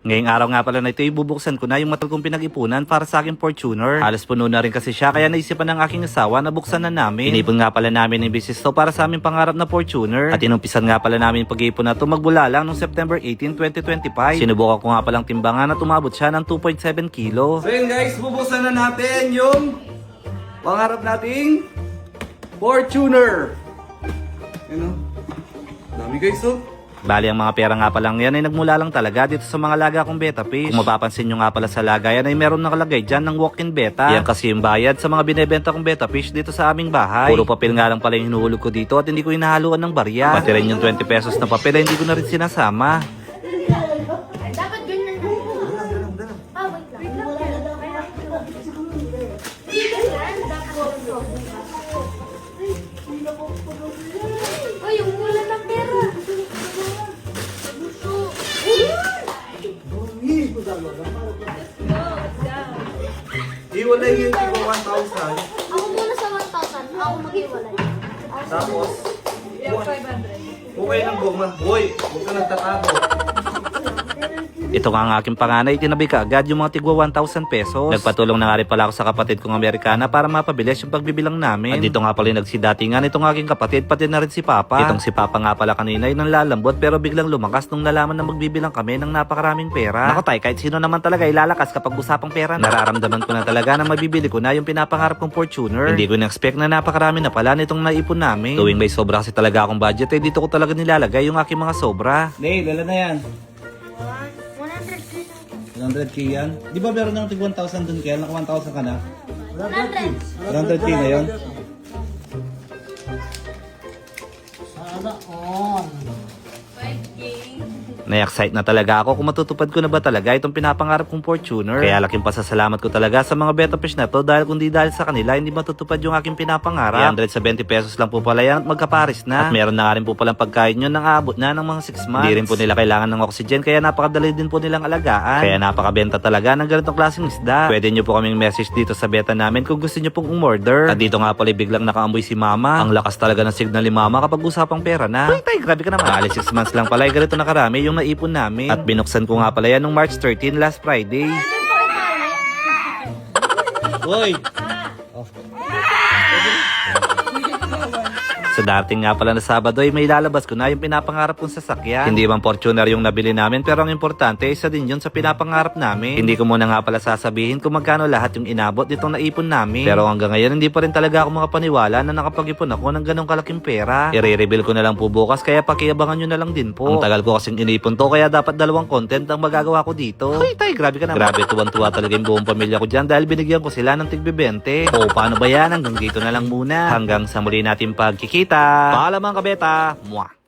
Ngayong araw nga pala na ito, ibubuksan ko na yung matagal kong pinag-ipunan para sa aking Fortuner. Halos puno na rin kasi siya, kaya naisipan ng aking asawa na buksan na namin. Inipon nga pala namin ng business to para sa aming pangarap na Fortuner. At inumpisan nga pala namin yung pag-iipon na to magmula lang noong September 18, 2025. Sinubukan ko nga palang timbangan at umabot siya ng 2.7 kilo. So yun guys, bubuksan na natin yung pangarap nating Fortuner. Yun o. Dami guys oh. Bali, ang mga pera nga palang yan ay nagmula lang talaga dito sa mga laga kong beta fish. Kung mapapansin nyo nga pala sa laga yan ay meron nakalagay dyan ng walk-in beta. Yan kasi yung bayad sa mga binebenta kong beta fish dito sa aming bahay. Puro papel nga lang pala yung hinuhulog ko dito at hindi ko hinahaluan ng barya. Pati rin yung 20 pesos na papel ay hindi ko na rin sinasama. Dapat ganyan lang. Ah, wait lang. Uy, yung ulan ng pera. Iwalay yung tipo 1,000. Ako muna sa 1,000. Ako mag-iwalay. Tapos, okay lang goma. Hoy, huwag ka nagtatago. Ito nga ang aking panganay, tinabi ka agad yung mga tigwa 1,000 pesos. Nagpatulong na nga rin pala ako sa kapatid kong Amerikana para mapabilis yung pagbibilang namin. At dito nga pala yung nagsidatingan itong aking kapatid, pati na rin si Papa. Itong si Papa nga pala kanina ay nanlalambot pero biglang lumakas nung nalaman na magbibilang kami ng napakaraming pera. Naku tay, kahit sino naman talaga ilalakas kapag usapang pera. Nararamdaman ko na talaga na mabibili ko na yung pinapangarap kong Fortuner. Hindi ko na-expect na napakarami na pala nitong naipon namin. Tuwing may sobra kasi talaga akong budget dito ko talaga nilalagay yung aking mga sobra. Nay, dala na yan. 100. 100k yan. Di ba meron ng tig 1,000 dun kaya? Naka 1,000 ka na? 100. 100k na yun? Sana all. Na-excite na talaga ako kung matutupad ko na ba talaga itong pinapangarap kong Fortuner. Kaya laking pasasalamat ko talaga sa mga beta fish na to dahil kung di dahil sa kanila hindi matutupad yung aking pinapangarap. 170 pesos lang po pala yan at magkaparis na. At meron na nga rin po palang pagkain yun nang aabot na ng mga 6 months. Hindi rin po nila kailangan ng oxygen kaya napakadali din po nilang alagaan. Kaya napakabenta talaga ng ganitong klaseng isda. Pwede nyo po kaming message dito sa beta namin kung gusto nyo pong umorder. At dito nga pala biglang nakaamoy si Mama. Ang lakas talaga ng signal ni Mama kapag usapang pera na. Uy tay, grabe ka naman. Bali 6 months lang pala ay ganito na karami yung naipon namin. At binuksan ko nga pala yan nung March 13 last Friday. Hoy! Sa dating nga pala na Sabado ay may lalabas ko na yung pinapangarap kong sasakyan. Hindi man Fortuner yung nabili namin pero ang importante isa din yun sa pinapangarap namin. Hindi ko muna nga pala sasabihin kung magkano lahat yung inabot nitong naipon namin. Pero hanggang ngayon hindi pa rin talaga ako makapaniwala na nakapag-ipon ako ng ganong kalaking pera. I-reveal ko na lang po bukas kaya pakiabangan nyo na lang din po. Ang tagal ko kasing inipon to kaya dapat dalawang content ang magagawa ko dito. Ay tay, grabe ka naman. Grabe, tuwan-tuwa talaga yung buong pamilya ko dyan dahil binigyan ko sila ng tig-20. O paano ba yan? Hanggang dito na lang muna. Hanggang sa muli natin pagkikita. Paalam mga kabeta. Mwah!